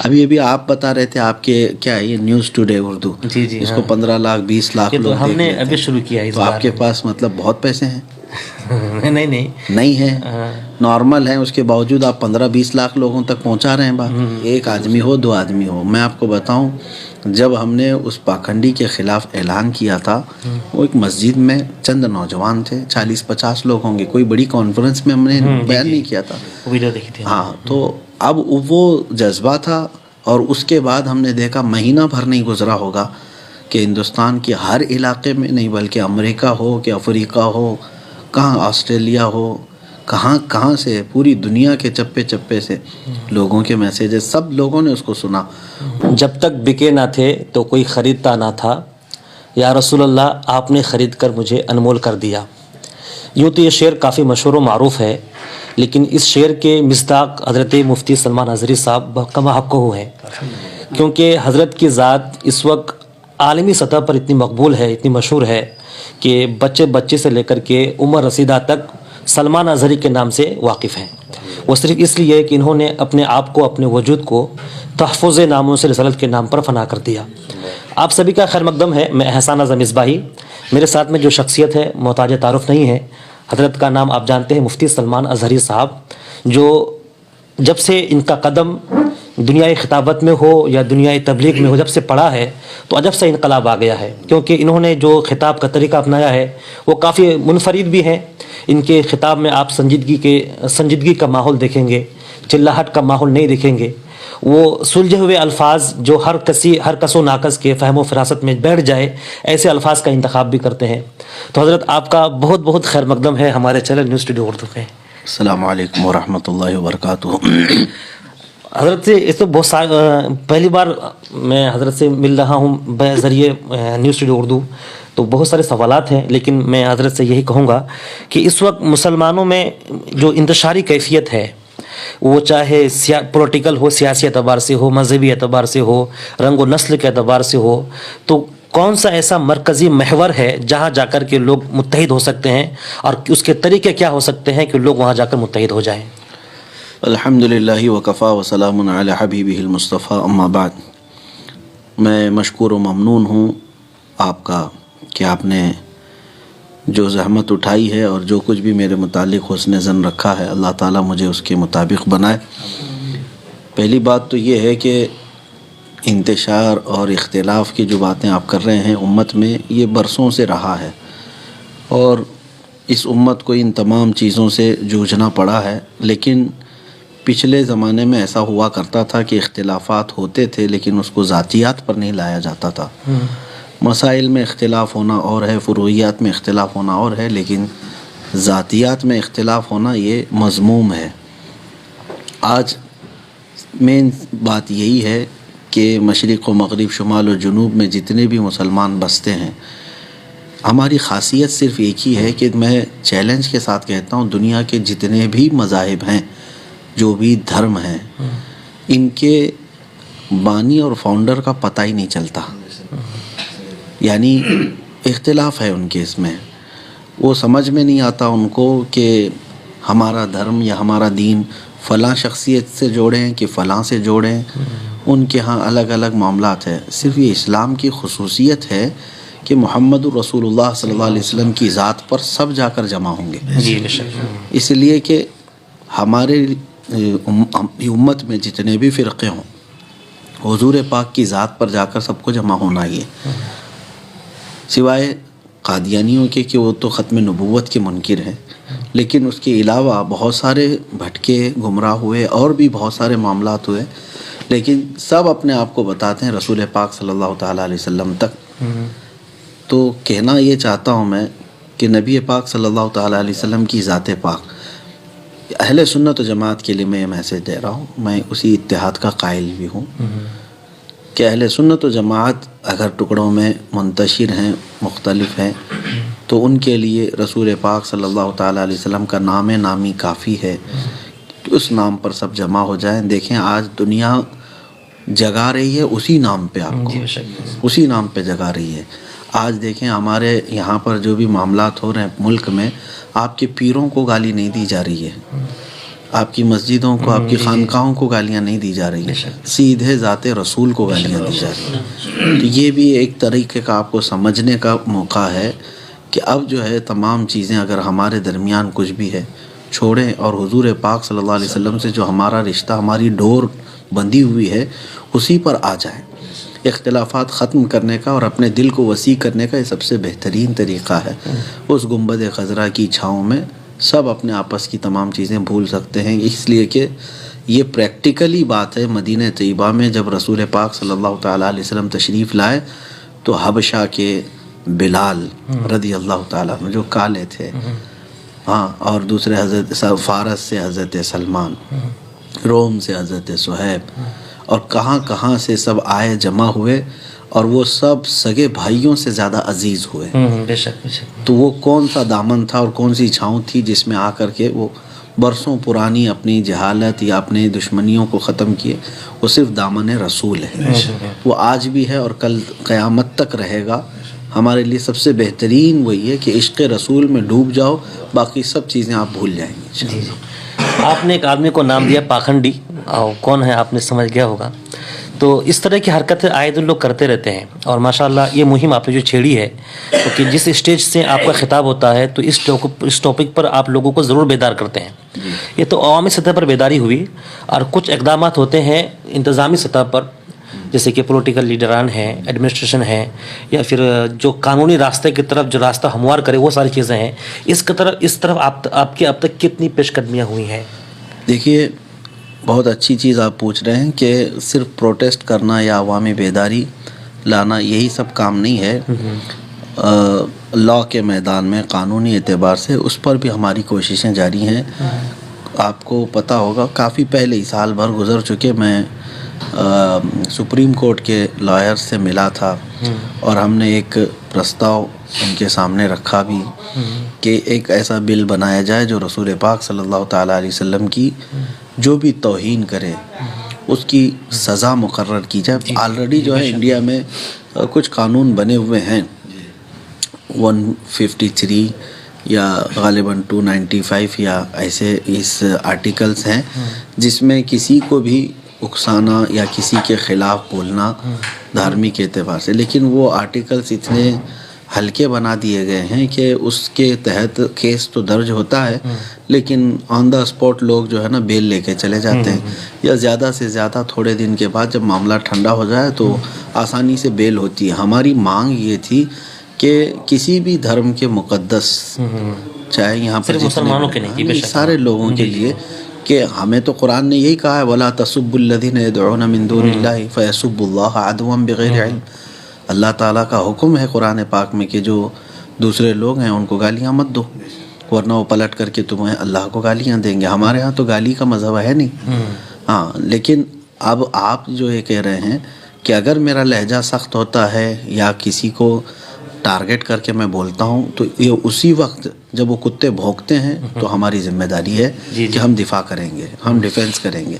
ابھی آپ بتا رہے تھے آپ کے کیا یہ نیوز ٹوڈے اردو، جی اس کو 15 لاکھ 20 لاکھ یہ تو لوگ ہم دیکھ نے لیتے ہیں۔ ابھی شروع کیا اس تو بار۔ آپ کے پاس مطلب بہت پیسے ہیں؟ نہیں ہیں، نارمل ہیں، اس کے باوجود آپ 15-20 لاکھ لوگوں تک پہنچا رہے ہیں بات۔ ایک آدمی ہو 2 آدمی ہو، میں آپ کو بتاؤں جب ہم نے اس پاکھنڈی کے خلاف اعلان کیا تھا، وہ ایک مسجد میں چند نوجوان تھے، 40-50 لوگ ہوں گے، کوئی بڑی کانفرنس میں ہم نے بیان نہیں کیا تھا۔ ویڈیو دیکھی تھی ہاں، تو اب وہ جذبہ تھا، اور اس کے بعد ہم نے دیکھا مہینہ بھر نہیں گزرا ہوگا کہ ہندوستان کے ہر علاقے میں نہیں بلکہ امریکہ ہو کہ افریقہ ہو، کہاں آسٹریلیا ہو، کہاں سے پوری دنیا کے چپے چپے سے لوگوں کے میسیجز، سب لوگوں نے اس کو سنا۔ جب تک بکے نہ تھے تو کوئی خریدتا نہ تھا، یا رسول اللہ آپ نے خرید کر مجھے انمول کر دیا۔ یوں تو یہ شعر کافی مشہور و معروف ہے، لیکن اس شعر کے مصداق حضرت مفتی سلمان اظہری صاحب کما حق ہے، کیونکہ حضرت کی ذات اس وقت عالمی سطح پر اتنی مقبول ہے، اتنی مشہور ہے کہ بچے سے لے کر کے عمر رسیدہ تک سلمان اظہری کے نام سے واقف ہیں۔ وہ صرف اس لیے کہ انہوں نے اپنے آپ کو، اپنے وجود کو تحفظ ناموس رسالت کے نام پر فنا کر دیا۔ آپ سبھی کا خیر مقدم ہے، میں احسان اعظم مصباحی۔ میرے ساتھ میں جو شخصیت ہے محتاج تعارف نہیں ہے، حضرت کا نام آپ جانتے ہیں مفتی سلمان اظہری صاحب، جو جب سے ان کا قدم دنیائے خطابت میں ہو یا دنیائے تبلیغ میں ہو، جب سے پڑا ہے تو عجب سے انقلاب آ گیا ہے، کیونکہ انہوں نے جو خطاب کا طریقہ اپنایا ہے وہ کافی منفرد بھی ہے۔ ان کے خطاب میں آپ سنجیدگی کا ماحول دیکھیں گے، چلاہٹ کا ماحول نہیں دیکھیں گے۔ وہ سلجھے ہوئے الفاظ جو ہر کس و ناقص کے فہم و فراست میں بیٹھ جائے، ایسے الفاظ کا انتخاب بھی کرتے ہیں۔ تو حضرت آپ کا بہت بہت خیر مقدم ہے ہمارے چینل نیوز ٹوڈے اردو میں۔ السلام علیکم ورحمۃ اللہ وبرکاتہ۔ حضرت سے اس تو پہلی بار میں حضرت سے مل رہا ہوں بذریعے نیوز ٹوڈے اردو، تو بہت سارے سوالات ہیں، لیکن میں حضرت سے یہی کہوں گا کہ اس وقت مسلمانوں میں جو انتشاری کیفیت ہے، وہ چاہے پولیٹیکل ہو، سیاسی اعتبار سے ہو، مذہبی اعتبار سے ہو، رنگ و نسل کے اعتبار سے ہو، تو کون سا ایسا مرکزی محور ہے جہاں جا کر کے لوگ متحد ہو سکتے ہیں، اور اس کے طریقے کیا ہو سکتے ہیں کہ لوگ وہاں جا کر متحد ہو جائیں؟ الحمد للہ وکفا وسلام علی حبیبہ المصطفیٰ، اما بعد۔ میں مشکور و ممنون ہوں آپ کا کہ آپ نے جو زحمت اٹھائی ہے اور جو کچھ بھی میرے متعلق حسن ظن رکھا ہے، اللہ تعالیٰ مجھے اس کے مطابق بنائے۔ پہلی بات تو یہ ہے کہ انتشار اور اختلاف کی جو باتیں آپ کر رہے ہیں امت میں، یہ برسوں سے رہا ہے، اور اس امت کو ان تمام چیزوں سے جوجھنا پڑا ہے۔ لیکن پچھلے زمانے میں ایسا ہوا کرتا تھا کہ اختلافات ہوتے تھے لیکن اس کو ذاتیات پر نہیں لایا جاتا تھا۔ مسائل میں اختلاف ہونا اور ہے، فروعیات میں اختلاف ہونا اور ہے، لیکن ذاتیات میں اختلاف ہونا یہ مذموم ہے۔ آج مین بات یہی ہے کہ مشرق و مغرب، شمال و جنوب میں جتنے بھی مسلمان بستے ہیں، ہماری خاصیت صرف ایک ہی ہے کہ میں چیلنج کے ساتھ کہتا ہوں، دنیا کے جتنے بھی مذاہب ہیں، جو بھی دھرم ہیں، ان کے بانی اور فاؤنڈر کا پتہ ہی نہیں چلتا، یعنی اختلاف ہے ان کے اس میں۔ وہ سمجھ میں نہیں آتا ان کو کہ ہمارا دھرم یا ہمارا دین فلاں شخصیت سے جوڑیں کہ فلاں سے جوڑیں، ان کے ہاں الگ الگ معاملات ہیں۔ صرف یہ اسلام کی خصوصیت ہے کہ محمد الرسول اللہ صلی اللہ علیہ وسلم کی ذات پر سب جا کر جمع ہوں گے، اس لیے کہ ہمارے امت میں جتنے بھی فرقے ہوں، حضور پاک کی ذات پر جا کر سب کو جمع ہونا ہی ہے، سوائے قادیانیوں کے کہ وہ تو ختم نبوت کے منکر ہیں۔ لیکن اس کے علاوہ بہت سارے بھٹکے، گمراہ ہوئے، اور بھی بہت سارے معاملات ہوئے، لیکن سب اپنے آپ کو بتاتے ہیں رسول پاک صلی اللہ تعالیٰ علیہ وسلم تک۔ تو کہنا یہ چاہتا ہوں میں کہ نبی پاک صلی اللہ تعالیٰ علیہ وسلم کی ذات پاک، اہل سنت و جماعت کے لیے میں یہ میسیج دے رہا ہوں، میں اسی اتحاد کا قائل بھی ہوں کہ اہل سنت و جماعت اگر ٹکڑوں میں منتشر ہیں، مختلف ہیں، تو ان کے لیے رسول پاک صلی اللہ تعالیٰ علیہ وسلم کا نام نامی کافی ہے کہ اس نام پر سب جمع ہو جائیں۔ دیکھیں آج دنیا جگا رہی ہے اسی نام پہ، آپ کو اسی نام پہ جگا رہی ہے۔ آج دیکھیں ہمارے یہاں پر جو بھی معاملات ہو رہے ہیں ملک میں، آپ کے پیروں کو گالی نہیں دی جا رہی ہے، آپ کی مسجدوں کو، آپ کی خانقاہوں کو گالیاں نہیں دی جا رہی ہیں، سیدھے ذات رسول کو گالیاں دی جا رہی ہیں۔ تو یہ بھی ایک طریقے کا آپ کو سمجھنے کا موقع ہے کہ اب جو ہے تمام چیزیں اگر ہمارے درمیان کچھ بھی ہے چھوڑیں اور حضور پاک صلی اللہ علیہ وسلم سے جو ہمارا رشتہ، ہماری ڈور بندھی ہوئی ہے، اسی پر آ جائیں۔ اختلافات ختم کرنے کا اور اپنے دل کو وسیع کرنے کا یہ سب سے بہترین طریقہ ہے۔ اس گنبد خضرا کی چھاؤں میں سب اپنے آپس کی تمام چیزیں بھول سکتے ہیں، اس لیے کہ یہ پریکٹیکلی بات ہے۔ مدینہ طیبہ میں جب رسول پاک صلی اللہ تعالیٰ علیہ وسلم تشریف لائے تو حبشہ کے بلال رضی اللہ تعالیٰ عنہ جو کالے تھے، ہاں، اور دوسرے حضرت فارس سے حضرت سلمان، روم سے حضرت صہیب، اور کہاں کہاں سے سب آئے جمع ہوئے، اور وہ سب سگے بھائیوں سے زیادہ عزیز ہوئے۔ بے شک بے شک۔ تو وہ کون سا دامن تھا اور کون سی چھاؤں تھی جس میں آ کر کے وہ برسوں پرانی اپنی جہالت یا اپنی دشمنیوں کو ختم کیے؟ وہ صرف دامن رسول ہے، وہ آج بھی ہے اور کل قیامت تک رہے گا۔ ہمارے لیے سب سے بہترین وہی ہے کہ عشق رسول میں ڈوب جاؤ، باقی سب چیزیں آپ بھول جائیں گے۔ جی جی، آپ نے ایک آدمی کو نام دیا پاکھنڈی، اور کون ہے آپ نے سمجھ گیا ہوگا۔ تو اس طرح کی حرکتیں عائد لوگ کرتے رہتے ہیں، اور ماشاءاللہ یہ مہم آپ نے جو چھیڑی ہے، کہ جس اسٹیج سے آپ کا خطاب ہوتا ہے تو اس ٹاپک پر آپ لوگوں کو ضرور بیدار کرتے ہیں۔ یہ تو عوامی سطح پر بیداری ہوئی، اور کچھ اقدامات ہوتے ہیں انتظامی سطح پر، جیسے کہ پولیٹیکل لیڈران ہیں، ایڈمنسٹریشن ہے، یا پھر جو قانونی راستے کی طرف جو راستہ ہموار کرے، وہ ساری چیزیں ہیں۔ اس طرف آپ کی اب تک کتنی پیش قدمیاں ہوئی ہیں؟ دیکھیے، بہت اچھی چیز آپ پوچھ رہے ہیں کہ صرف پروٹیسٹ کرنا یا عوامی بیداری لانا یہی سب کام نہیں ہے۔ لاء کے میدان میں قانونی اعتبار سے اس پر بھی ہماری کوششیں جاری ہیں۔ آپ کو پتہ ہوگا کافی پہلے ہی، سال بھر گزر چکے، میں سپریم کورٹ کے لائر سے ملا تھا، اور ہم نے ایک پرستاؤ ان کے سامنے رکھا بھی کہ ایک ایسا بل بنایا جائے جو رسول پاک صلی اللہ تعالیٰ علیہ وسلم کی جو بھی توہین کرے اس کی سزا مقرر کی جائے۔ آلریڈی جو ہے انڈیا میں کچھ قانون بنے ہوئے ہیں، 153 یا غالباً 295 یا ایسے اس آرٹیکلز ہیں جس میں کسی کو بھی اکسانا یا کسی کے خلاف بولنا دھارمک اعتبار سے، لیکن وہ آرٹیکلز اتنے ہلکے بنا دیے گئے ہیں کہ اس کے تحت کیس تو درج ہوتا ہے، لیکن آن دا اسپاٹ لوگ جو ہے نا بیل لے کے چلے جاتے ہیں، یا زیادہ سے زیادہ تھوڑے دن کے بعد جب معاملہ ٹھنڈا ہو جائے تو آسانی سے بیل ہوتی ہے۔ ہماری مانگ یہ تھی کہ کسی بھی دھرم کے مقدس، چاہے یہاں پر مسلمانوں کے نہیں، سارے لوگوں کے لیے، کہ ہمیں تو قرآن نے یہی کہا ہے وَلَا تَسُبُّوا الَّذِينَ يَدْعُونَ مِن دُونِ اللَّهِ فَيَسُبُّوا اللَّهَ عَدْوًا بِغَيْرِ عِلْمٍ۔ اللہ تعالیٰ کا حکم ہے قرآن پاک میں کہ جو دوسرے لوگ ہیں ان کو گالیاں مت دو، ورنہ وہ پلٹ کر کے تمہیں اللہ کو گالیاں دیں گے۔ ہمارے ہاں تو گالی کا مذہب ہے نہیں، ہاں، لیکن اب آپ جو یہ کہہ رہے ہیں کہ اگر میرا لہجہ سخت ہوتا ہے یا کسی کو ٹارگٹ کر کے میں بولتا ہوں تو یہ اسی وقت جب وہ کتے بھونکتے ہیں تو ہماری ذمہ داری ہے کہ ہم دفاع کریں گے، ہم ڈیفینس کریں گے۔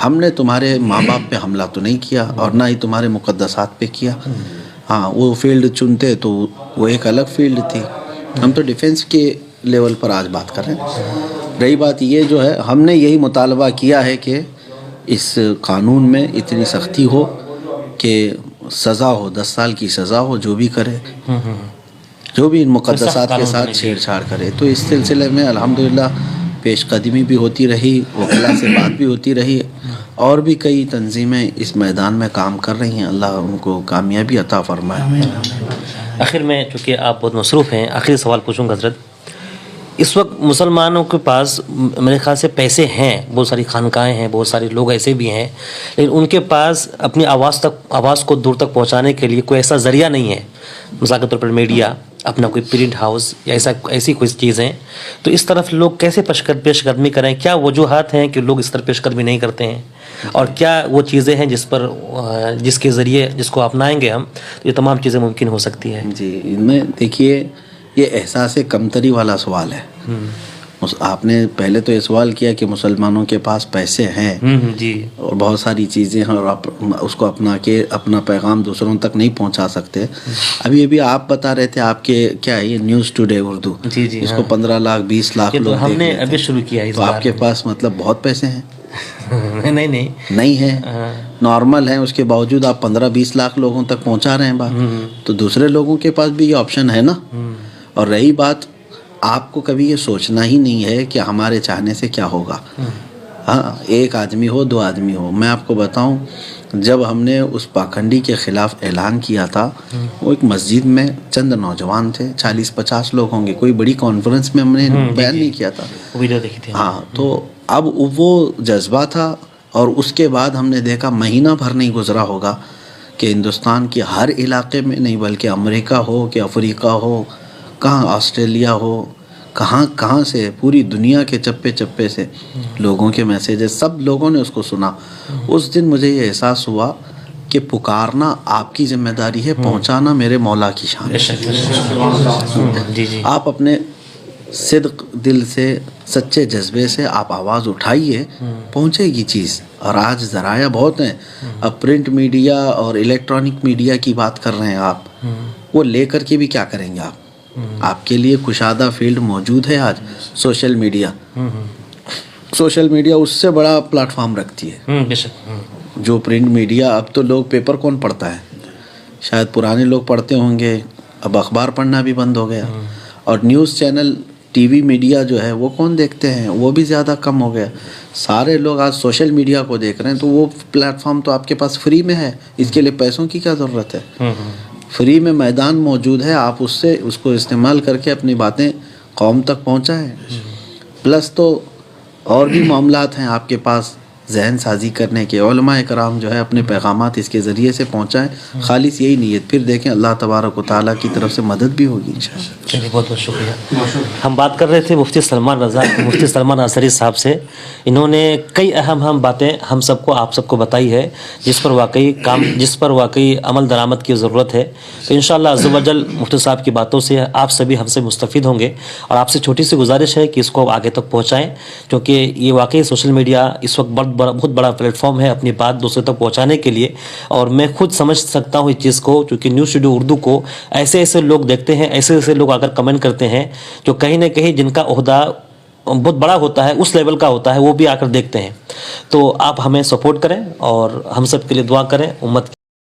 ہم نے تمہارے ماں باپ پہ حملہ تو نہیں کیا اور نہ ہی تمہارے مقدسات پہ کیا، ہاں، وہ فیلڈ چنتے تو وہ ایک الگ فیلڈ تھی، ہم تو ڈیفینس کے لیول پر آج بات کر رہے ہیں۔ رہی بات یہ جو ہے، ہم نے یہی مطالبہ کیا ہے کہ اس قانون میں اتنی سختی ہو کہ سزا ہو، 10 سال کی سزا ہو جو بھی کرے، جو بھی ان مقدسات کے ساتھ چھیڑ چھاڑ کرے۔ تو اس سلسلے میں الحمدللہ پیش قدمی بھی ہوتی رہی، وکلا سے بات بھی ہوتی رہی، اور بھی کئی تنظیمیں اس میدان میں کام کر رہی ہیں، اللہ ان کو کامیابی عطا فرمائے۔ آخر میں چونکہ آپ بہت مصروف ہیں، آخری سوال پوچھوں گا حضرت، اس وقت مسلمانوں کے پاس میرے خیال سے پیسے ہیں، بہت ساری خانقاہیں ہیں، بہت سارے لوگ ایسے بھی ہیں، لیکن ان کے پاس اپنی آواز کو دور تک پہنچانے کے لیے کوئی ایسا ذریعہ نہیں ہے، مثال کے طور پر میڈیا، اپنا کوئی پرنٹ ہاؤس یا ایسی کوئی چیزیں، تو اس طرف لوگ کیسے پیش قدمی کریں؟ کیا وجوہات ہیں کہ لوگ اس طرح پیش قدمی نہیں کرتے ہیں، اور کیا وہ چیزیں ہیں جس کے ذریعے جس کو اپنائیں گے ہم تو یہ تمام چیزیں ممکن ہو سکتی ہیں؟ جی، ان میں دیکھیے یہ احساس کمتری والا سوال ہے، آپ نے پہلے تو یہ سوال کیا کہ مسلمانوں کے پاس پیسے ہیں جی اور بہت ساری چیزیں ہیں اور آپ اس کو اپنا کے اپنا پیغام دوسروں تک نہیں پہنچا سکتے. ابھی آپ بتا رہے تھے آپ کے کیا ہے یہ نیوز ٹوڈے اردو, جی اس کو 15 لاکھ 20 لاکھ لوگ ہم دیکھ نے لیتے ہیں. ابھی شروع کیا اس تو آپ کے پاس مطلب بہت پیسے ہیں؟ نہیں ہے, نارمل ہے, اس کے باوجود آپ 15-20 لاکھ لوگوں تک پہنچا رہے ہیں بات. تو دوسرے لوگوں کے پاس بھی یہ آپشن ہے نا. اور رہی بات, آپ کو کبھی یہ سوچنا ہی نہیں ہے کہ ہمارے چاہنے سے کیا ہوگا. ہاں, ایک آدمی ہو 2 آدمی ہو, میں آپ کو بتاؤں جب ہم نے اس پاکھنڈی کے خلاف اعلان کیا تھا, وہ ایک مسجد میں چند نوجوان تھے, 40-50 لوگ ہوں گے, کوئی بڑی کانفرنس میں ہم نے بیان نہیں کیا تھا. ویڈیو دیکھی تھی. ہاں, تو اب وہ جذبہ تھا. اور اس کے بعد ہم نے دیکھا مہینہ بھر نہیں گزرا ہوگا کہ ہندوستان کے ہر علاقے میں نہیں بلکہ امریکہ ہو کہ افریقہ ہو, کہاں آسٹریلیا ہو, کہاں سے پوری دنیا کے چپے چپے سے لوگوں کے میسیجز, سب لوگوں نے اس کو سنا. اس دن مجھے یہ احساس ہوا کہ پکارنا آپ کی ذمہ داری ہے, پہنچانا میرے مولا کی شان ہے. آپ اپنے صدق دل سے, سچے جذبے سے آپ آواز اٹھائیے, پہنچے گی چیز. اور آج ذرائع بہت ہیں, اب پرنٹ میڈیا اور الیکٹرانک میڈیا کی بات کر رہے ہیں آپ, وہ لے کر کے بھی کیا کریں گے آپ؟ آپ کے لیے کشادہ فیلڈ موجود ہے آج, سوشل میڈیا اس سے بڑا پلیٹ فارم رکھتی ہے جو پرنٹ میڈیا. اب تو لوگ پیپر کون پڑھتا ہے؟ شاید پرانے لوگ پڑھتے ہوں گے, اب اخبار پڑھنا بھی بند ہو گیا. اور news channel, T V media جو ہے وہ کون دیکھتے ہیں؟ وہ بھی زیادہ کم ہو گیا. سارے لوگ آج سوشل میڈیا کو دیکھ رہے ہیں. تو وہ پلیٹ فارم تو آپ کے پاس فری میں ہے, اس کے لیے پیسوں کی کیا ضرورت ہے؟ فری میں میدان موجود ہے, آپ اس کو استعمال کر کے اپنی باتیں قوم تک پہنچائیں. پلس تو اور بھی معاملات ہیں آپ کے پاس ذہن سازی کرنے کے. علماء کرام جو ہے اپنے پیغامات اس کے ذریعے سے پہنچائیں, خالص یہی نیت. پھر دیکھیں اللہ تبارک و تعالیٰ کی طرف سے مدد بھی ہوگی انشاءاللہ. چلیے, بہت بہت شکریہ. ہم بات کر رہے تھے مفتی سلمان رضا, مفتی سلمان انصاری صاحب سے. انہوں نے کئی اہم باتیں ہم سب کو, آپ سب کو بتائی ہے, جس پر واقعی عمل درآمد کی ضرورت ہے. تو انشاءاللہ عز و جل مفتی صاحب کی باتوں سے آپ سبھی ہم سے مستفید ہوں گے. اور آپ سے چھوٹی سی گزارش ہے کہ اس کو آگے تک پہنچائیں, کیونکہ یہ واقعی سوشل میڈیا اس وقت بہت بڑا پلیٹ فارم ہے اپنی بات دوسرے تک پہنچانے کے لیے. اور میں خود سمجھ سکتا ہوں اس چیز کو, کیونکہ نیوز ٹوڈے اردو کو ایسے لوگ دیکھتے ہیں, ایسے لوگ آ کر کمنٹ کرتے ہیں جو کہیں نہ کہیں جن کا عہدہ بہت بڑا ہوتا ہے, اس لیول کا ہوتا ہے, وہ بھی آ کر دیکھتے ہیں. تو آپ ہمیں سپورٹ کریں اور ہم سب کے لیے دعا کریں, امت